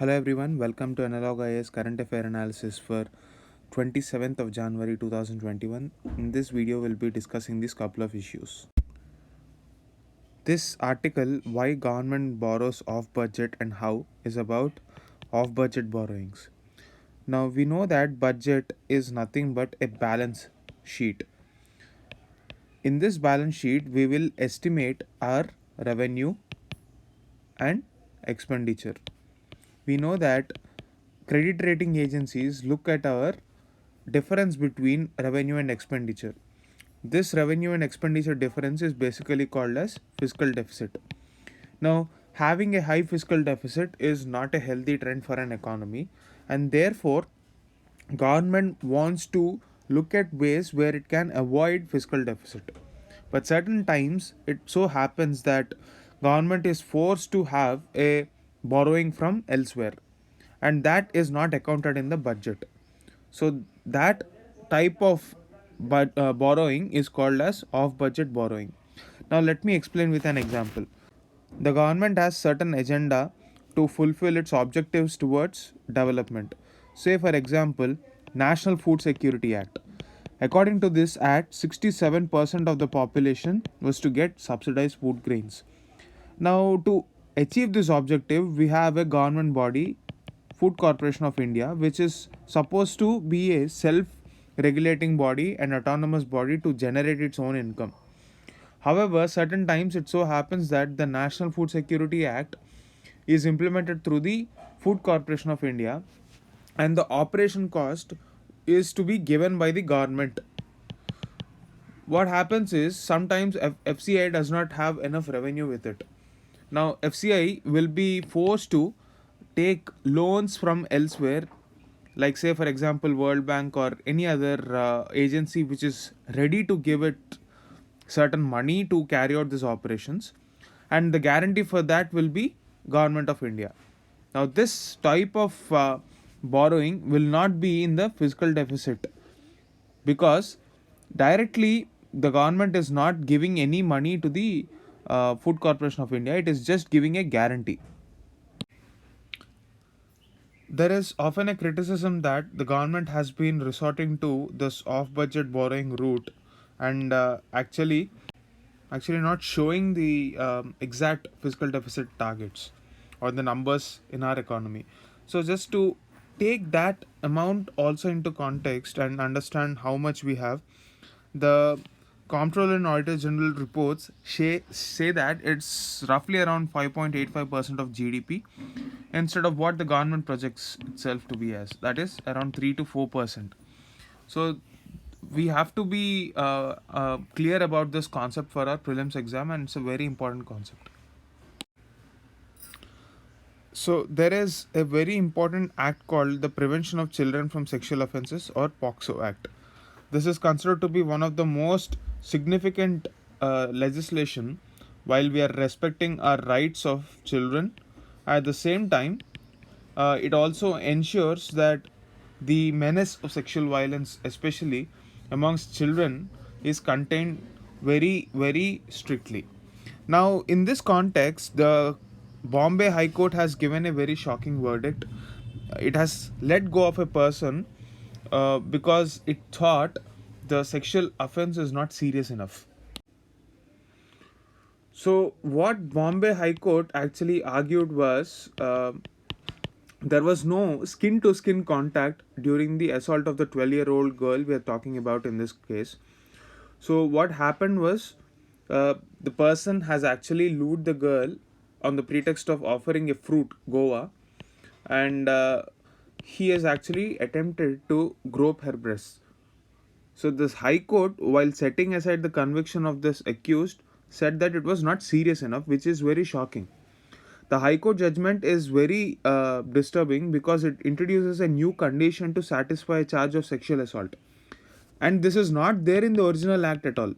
Hello everyone, welcome to Analog IAS Current Affair Analysis for 27th of January 2021. In this video, we'll be discussing these couple of issues. This article, Why Government Borrows Off Budget and How, is about off budget borrowings. Now, we know that budget is nothing but a balance sheet. In this balance sheet, we will estimate our revenue and expenditure. We know that credit rating agencies look at our difference between revenue and expenditure. This revenue and expenditure difference is basically called as fiscal deficit. Now, having a high fiscal deficit is not a healthy trend for an economy, and therefore government wants to look at ways where it can avoid fiscal deficit. But certain times it so happens that government is forced to have a borrowing from elsewhere, and that is not accounted in the budget. So that type of borrowing is called as off budget borrowing. Now let me explain with an example. The government has certain agenda to fulfill its objectives towards development. Say for example, National Food Security Act. According to this act, 67% of the population was to get subsidized food grains. Now, to achieve this objective, we have a government body, Food Corporation of India, which is supposed to be a self regulating body and autonomous body to generate its own income. However, certain times it so happens that the National Food Security Act is implemented through the Food Corporation of India, and the operation cost is to be given by the government. What happens is sometimes FCI does not have enough revenue with it. Now, FCI will be forced to take loans from elsewhere, like, say, for example, World Bank or any other agency which is ready to give it certain money to carry out these operations, and the guarantee for that will be Government of India. Now, this type of borrowing will not be in the fiscal deficit because directly the government is not giving any money to the Food Corporation of India, it is just giving a guarantee. There is often a criticism that the government has been resorting to this off budget borrowing route and actually not showing the exact fiscal deficit targets or the numbers in our economy. So, just to take that amount also into context and understand how much we have, the Comptroller and Auditor General reports say that it's roughly around 5.85% of GDP instead of what the government projects itself to be as, that is around 3 to 4%. So we have to be clear about this concept for our prelims exam, and it's a very important concept. So there is a very important act called the Prevention of Children from Sexual Offences, or POXO Act. This is considered to be one of the most significant legislation while we are respecting our rights of children. At the same time, it also ensures that the menace of sexual violence, especially amongst children, is contained very, very strictly. Now, in this context, the Bombay High Court has given a very shocking verdict. It has let go of a person because it thought the sexual offense is not serious enough. So, what Bombay High Court actually argued was there was no skin to skin contact during the assault of the 12-year-old girl we are talking about in this case. So, what happened was the person has actually lured the girl on the pretext of offering a fruit, guava, and he has actually attempted to grope her breasts. So, this High Court, while setting aside the conviction of this accused, said that it was not serious enough, which is very shocking. The High Court judgment is very disturbing because it introduces a new condition to satisfy a charge of sexual assault. And this is not there in the original act at all.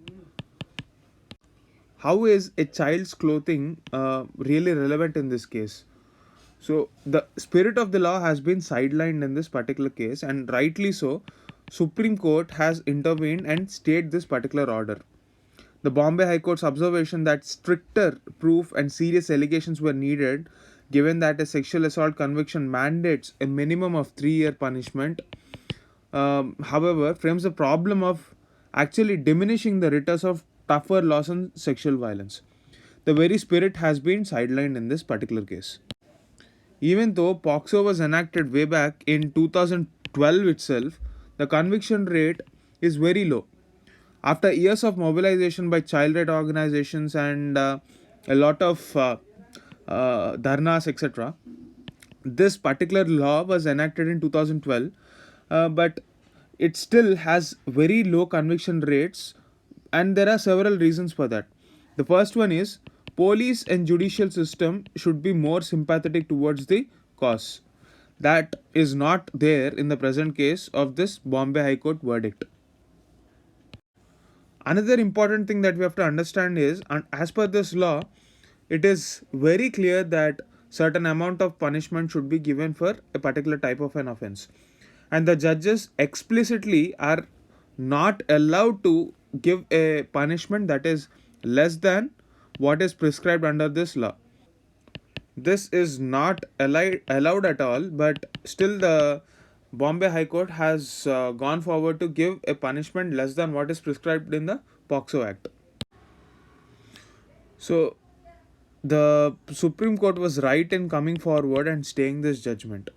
How is a child's clothing really relevant in this case? So, the spirit of the law has been sidelined in this particular case, and rightly so. Supreme Court has intervened and stayed this particular order. The Bombay High Court's observation that stricter proof and serious allegations were needed given that a sexual assault conviction mandates a minimum of 3-year punishment, however, frames the problem of actually diminishing the writers of tougher laws on sexual violence. The very spirit has been sidelined in this particular case. Even though POXO was enacted way back in 2012 itself, the conviction rate is very low. After years of mobilization by child rights organizations and a lot of dharnas, etc., this particular law was enacted in 2012, but it still has very low conviction rates, and there are several reasons for that. The first one is police and judicial system should be more sympathetic towards the cause. That is not there in the present case of this Bombay High Court verdict. Another important thing that we have to understand is, and as per this law, it is very clear that certain amount of punishment should be given for a particular type of an offense, and the judges explicitly are not allowed to give a punishment that is less than what is prescribed under this law. This is not allowed at all, but still the Bombay High Court has gone forward to give a punishment less than what is prescribed in the POXO Act. So the Supreme Court was right in coming forward and staying this judgment.